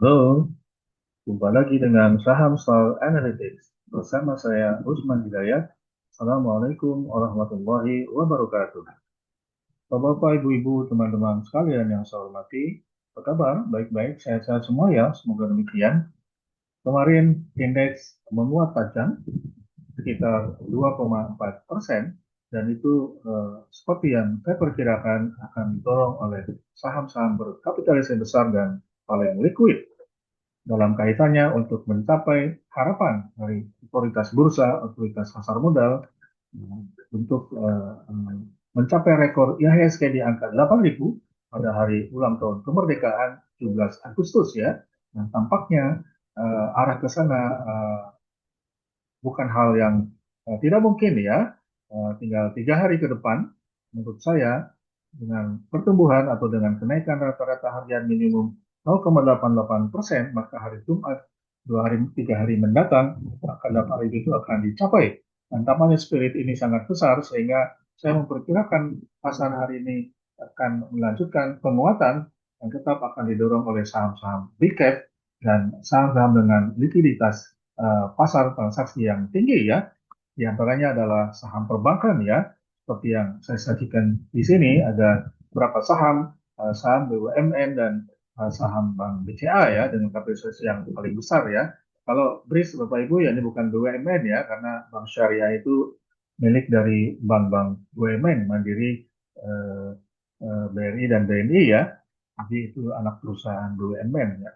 Halo, jumpa lagi dengan Saham Star Analytics. Bersama saya Usman Hidayat. Assalamualaikum warahmatullahi wabarakatuh. Bapak-bapak, ibu-ibu, teman-teman sekalian yang saya hormati, apa kabar? Baik-baik, sehat-sehat semua ya. Semoga demikian. Kemarin indeks menguat tajam sekitar 2,4% dan itu seperti yang saya perkirakan akan didorong oleh saham-saham berkapitalisasi besar dan paling liquid dalam kaitannya untuk mencapai harapan dari otoritas bursa, otoritas pasar modal untuk mencapai rekor IHSG di angka 8.000 pada hari ulang tahun kemerdekaan 17 Agustus ya. Nah, tampaknya arah ke sana bukan hal yang tidak mungkin ya. Tinggal 3 hari ke depan, menurut saya dengan pertumbuhan atau dengan kenaikan rata-rata harian minimum 0,88%, maka hari Jumat 2 hari 3 hari mendatang maka 8.000 itu akan dicapai. Dan tampaknya spirit ini sangat besar sehingga saya memperkirakan pasar hari ini akan melanjutkan penguatan yang tetap akan didorong oleh saham-saham big cap dan saham-saham dengan likuiditas pasar transaksi yang tinggi ya. Di antaranya adalah saham perbankan ya, seperti yang saya sajikan di sini ada beberapa saham, saham BUMN dan saham Bank BCA ya dengan kapitalisasi yang paling besar ya. Kalau BRIS Bapak Ibu ya ini bukan BUMN ya karena Bank Syariah itu milik dari bank-bank BUMN Mandiri, BRI dan BNI ya. Jadi itu anak perusahaan BUMN ya.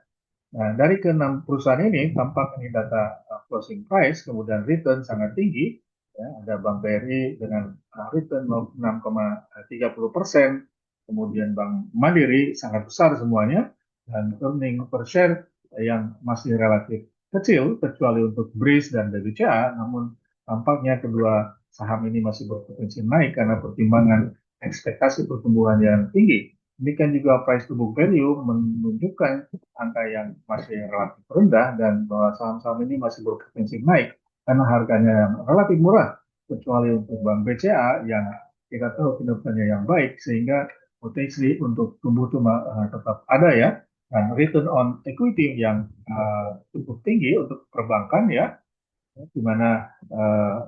Nah, dari keenam perusahaan ini tampak ini data closing price, kemudian return sangat tinggi. Ya, ada Bank BRI dengan return 6,30%, kemudian Bank Mandiri sangat besar semuanya, dan earning per share yang masih relatif kecil, kecuali untuk BRIS dan BBCA, namun tampaknya kedua saham ini masih berpotensi naik karena pertimbangan ekspektasi pertumbuhan yang tinggi. Demikian juga price to book value menunjukkan angka yang masih relatif rendah dan bahwa saham-saham ini masih berpotensi naik karena harganya yang relatif murah kecuali untuk Bank BCA yang kita tahu kinerjanya yang baik sehingga potensi untuk tumbuh itu tetap ada ya dan return on equity yang cukup tinggi untuk perbankan ya di mana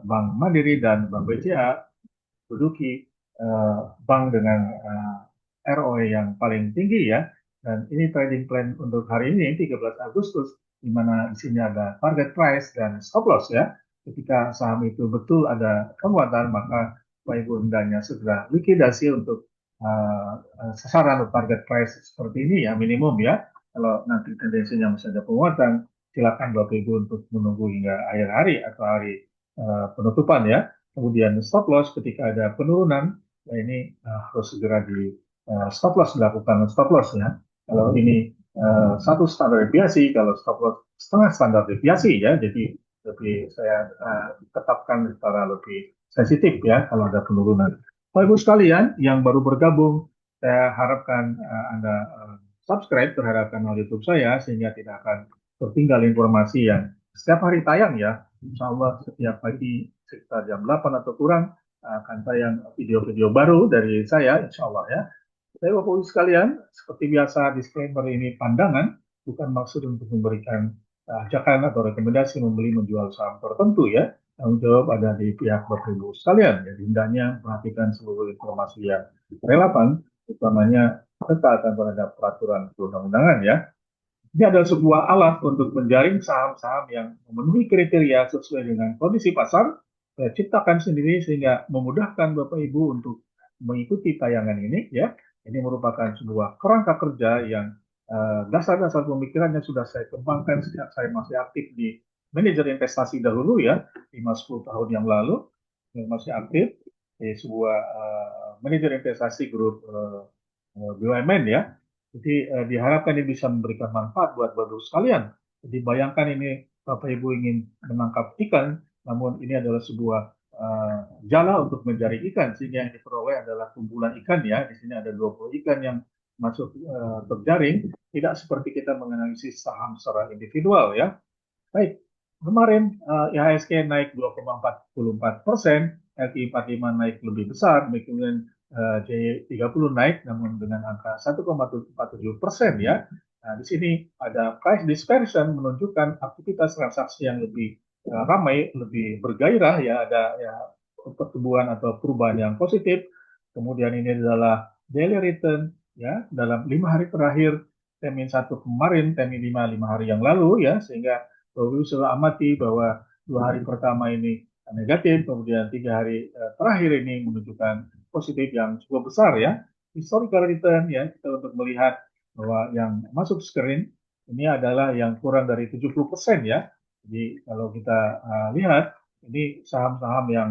Bank Mandiri dan Bank BCA duduki bank dengan ROE yang paling tinggi ya. Dan ini trading plan untuk hari ini 13 Agustus di mana di sini ada target price dan stop loss ya. Ketika saham itu betul ada penguatan maka Bapak Ibu hendaknya segera likuidasi untuk sasaran atau target price seperti ini ya minimum ya. Kalau nanti tendensinya masih ada penguatan silakan Bapak Ibu untuk menunggu hingga akhir hari atau hari penutupan ya. Kemudian stop loss ketika ada penurunan, ya ini harus segera di stop loss dilakukan stop loss ya. Kalau ini satu standar deviasi, kalau stop loss setengah standar deviasi ya, jadi lebih saya tetapkan secara lebih sensitif ya kalau ada penurunan. Bapak Ibu sekalian yang baru bergabung, saya harapkan Anda subscribe terhadap channel YouTube saya sehingga tidak akan tertinggal informasi yang setiap hari tayang ya. Insya Allah setiap pagi sekitar jam 8 atau kurang akan tayang video-video baru dari saya, insya Allah ya. Saya Bapak Ibu sekalian, seperti biasa disclaimer ini pandangan, bukan maksud untuk memberikan ajakan atau rekomendasi membeli menjual saham tertentu ya. Tanggung jawab ada di pihak Bapak Ibu sekalian. Jadi hendaknya perhatikan seluruh informasi yang relevan, utamanya ketaatan terhadap peraturan perundang-undangan ya. Ini adalah sebuah alat untuk menjaring saham-saham yang memenuhi kriteria sesuai dengan kondisi pasar. Saya ciptakan sendiri sehingga memudahkan Bapak Ibu untuk mengikuti tayangan ini. Ya, ini merupakan sebuah kerangka kerja yang dasar-dasar pemikirannya sudah saya kembangkan sejak saya masih aktif di manajer investasi dahulu ya, 5-10 tahun yang lalu masih aktif di sebuah manajer investasi grup BUMN ya. Jadi diharapkan ini bisa memberikan manfaat buat Bapak Ibu sekalian. Jadi bayangkan ini Bapak Ibu ingin menangkap ikan, namun ini adalah sebuah jala untuk mencari ikan, sehingga yang diperoleh adalah kumpulan ikan ya. Di sini ada 20 ikan yang masuk terjaring, tidak seperti kita menganalisis saham secara individual ya. Baik, kemarin IHSG naik 2,44%, LQ45 naik lebih besar, kemudian J30 naik namun dengan angka 1,47% ya. Nah, di sini ada price dispersion menunjukkan aktivitas transaksi yang lebih ramai, lebih bergairah ya, ada ya pertumbuhan atau perubahan yang positif. Kemudian ini adalah daily return ya dalam 5 hari terakhir, T-1 kemarin, T-5 hari yang lalu ya, sehingga Bapak sudah amati bahwa 2 hari pertama ini negatif, kemudian 3 hari terakhir ini menunjukkan positif yang cukup besar ya. Historical return ya, kita untuk melihat bahwa yang masuk screen ini adalah yang kurang dari 70% ya. Jadi kalau kita lihat ini saham-saham yang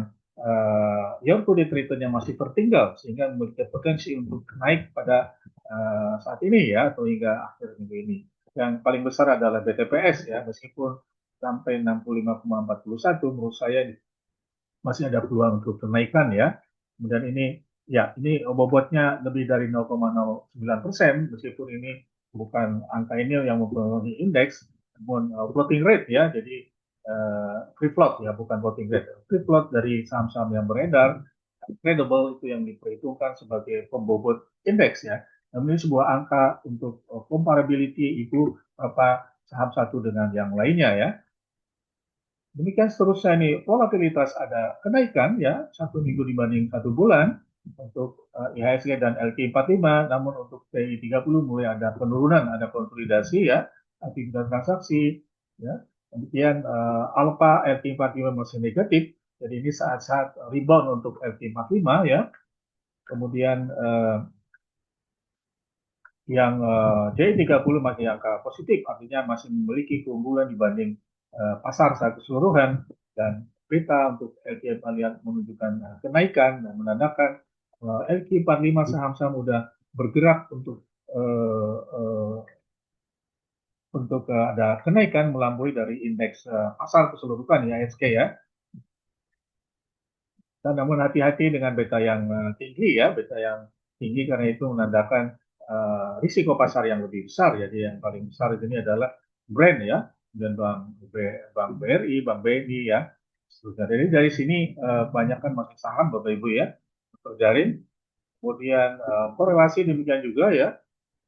year to date return yang masih tertinggal sehingga memiliki potensi untuk naik pada saat ini ya atau hingga akhir minggu ini. Yang paling besar adalah BTPS ya, meskipun sampai 65,41 menurut saya masih ada peluang untuk kenaikan ya. Kemudian ini bobotnya lebih dari 0,09%, meskipun ini bukan angka ini yang mempengaruhi indeks, namun floating rate ya, jadi free float ya, bukan floating rate. Free float dari saham-saham yang beredar, tradable itu yang diperhitungkan sebagai pembobot indeks ya. Namun ini sebuah angka untuk comparability itu apa saham satu dengan yang lainnya ya. Demikian seterusnya nih, volatilitas ada kenaikan ya, 1 minggu dibanding 1 bulan untuk IHSG dan LQ45, namun untuk TI30 mulai ada penurunan, ada konsolidasi ya, aktivitas transaksi ya. Kemudian alpha LQ45 masih negatif, jadi ini saat-saat rebound untuk LQ45 ya. Kemudian yang J30 masih angka positif, artinya masih memiliki keunggulan dibanding pasar secara keseluruhan, dan berita untuk LQ45 menunjukkan kenaikan dan menandakan LQ45 saham-saham sudah bergerak untuk ada kenaikan melampaui dari indeks pasar keseluruhan IHSG ya. Dan namun hati-hati dengan beta yang tinggi ya, beta yang tinggi karena itu menandakan risiko pasar yang lebih besar. Jadi yang paling besar di sini adalah brand ya, dan Bank BRI, Bank BNI ya. Jadi dari sini banyakkan masuk saham Bapak Ibu ya, terjalin. Kemudian korelasi demikian juga ya,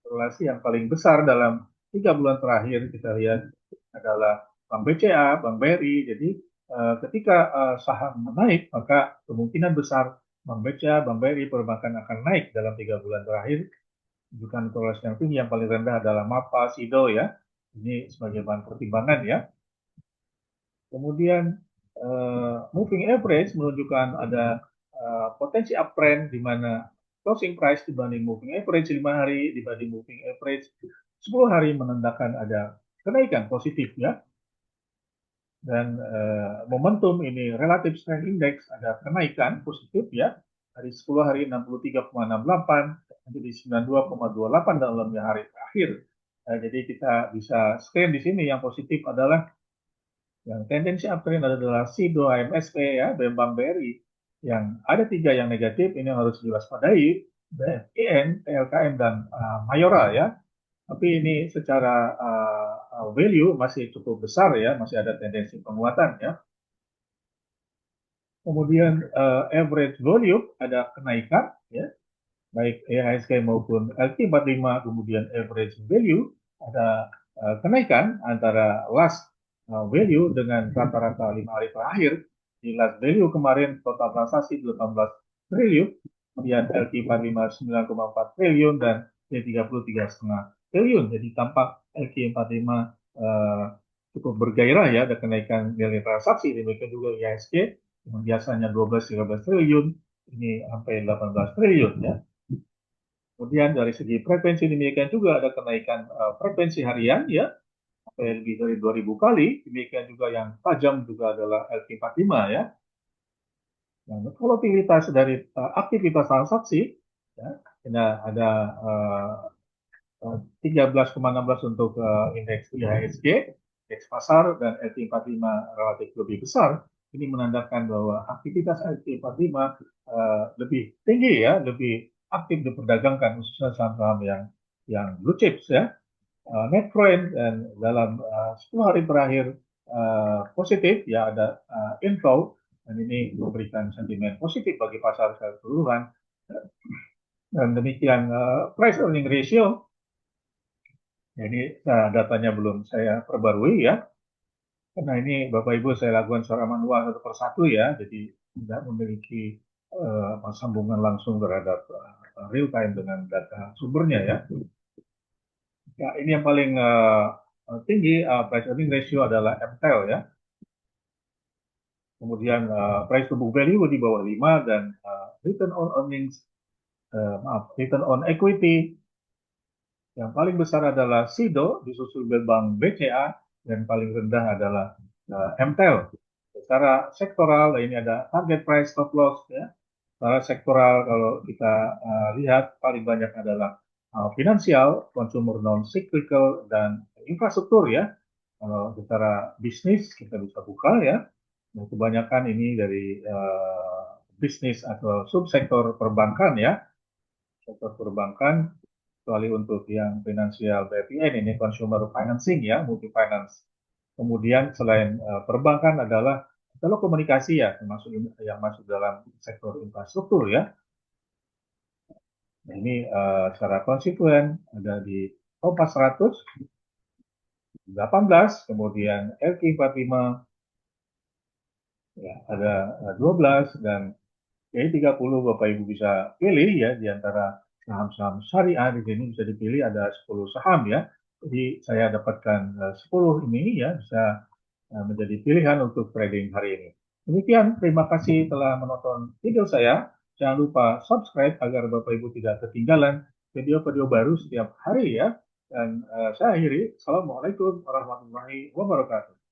korelasi yang paling besar dalam 3 bulan terakhir kita lihat adalah Bank BCA, Bank BRI. Jadi ketika saham naik, maka kemungkinan besar Bank BCA, Bank BRI, perbankan akan naik dalam 3 bulan terakhir. Bukan korelasi yang tinggi, yang paling rendah adalah MAPA, SIDO ya. Ini sebagai bahan pertimbangan ya. Kemudian moving average menunjukkan ada potensi uptrend di mana closing price dibanding moving average 5 hari dibanding moving average 10 hari menandakan ada kenaikan positif ya. Dan momentum ini relative strength index ada kenaikan positif ya, dari 10 hari 63,68 menjadi 92,28 dalam hari terakhir. Jadi kita bisa screen di sini yang positif adalah yang tendensi uptrend adalah SIDO, AMSP ya, Bank BRI. Yang ada 3 yang negatif, ini harus diwaspadai, BFIN, TLKM, dan Mayora ya. Tapi ini secara value masih cukup besar ya, masih ada tendensi penguatan ya. Kemudian average volume ada kenaikan ya, baik IHSG maupun LQ45, kemudian average value ada kenaikan antara last value dengan rata-rata 5 hari terakhir. Di last value kemarin total transaksi 18 triliun, kemudian LQ45 9,4 triliun dan T30 3,5 triliun. Jadi tampak LQ45 cukup bergairah ya, ada kenaikan nilai transaksi. Demikian juga IHSG yang biasanya 12-13 triliun, ini sampai 18 triliun ya. Kemudian dari segi frekuensi demikian juga ada kenaikan frekuensi harian ya, sampai lebih dari 2000 kali. Demikian juga yang tajam juga adalah LQ45 ya. Yang volatilitas dari aktivitas transaksi ya, ini ada 13,16 untuk indeks IHSG, indeks pasar, dan LQ45 relatif lebih besar. Ini menandakan bahwa aktivitas LQ45 lebih tinggi ya, lebih aktif diperdagangkan, khususnya saham-saham yang blue chips ya. Net trend dan dalam 10 hari terakhir positif ya, ada inflow, dan ini memberikan sentimen positif bagi pasar secara keseluruhan. Dan demikian price earning ratio Ya, ini datanya belum saya perbarui ya, karena ini Bapak Ibu saya lakukan secara manual satu persatu ya, jadi tidak memiliki sambungan langsung terhadap real time dengan data sumbernya ya. Ya, ini yang paling tinggi price earning ratio adalah MTEL ya. Kemudian price to book value di bawah 5 dan return on earnings, return on equity yang paling besar adalah SIDO disusul Bank BCA dan paling rendah adalah MTEL. Secara sektoral ini ada target price stop loss ya. Secara sektoral kalau kita lihat paling banyak adalah finansial, consumer non cyclical dan infrastruktur ya. Kalau secara bisnis kita bisa buka ya. Nah, kebanyakan ini dari bisnis atau subsektor perbankan ya. Sektor perbankan kecuali untuk yang finansial BPN ini consumer financing ya, multi finance. Kemudian selain perbankan adalah telekomunikasi ya, termasuk yang masuk dalam sektor infrastruktur ya. Nah, ini secara konstituen ada di Kompas 100, 18, kemudian LQ45, ya, ada 12 dan jadi 30 Bapak Ibu bisa pilih ya di antara saham-saham syariah di sini bisa dipilih ada 10 saham ya. Jadi saya dapatkan 10 ini ya bisa menjadi pilihan untuk trading hari ini. Demikian, terima kasih telah menonton video saya. Jangan lupa subscribe agar Bapak Ibu tidak ketinggalan video-video baru setiap hari ya. Dan saya akhiri. Assalamualaikum warahmatullahi wabarakatuh.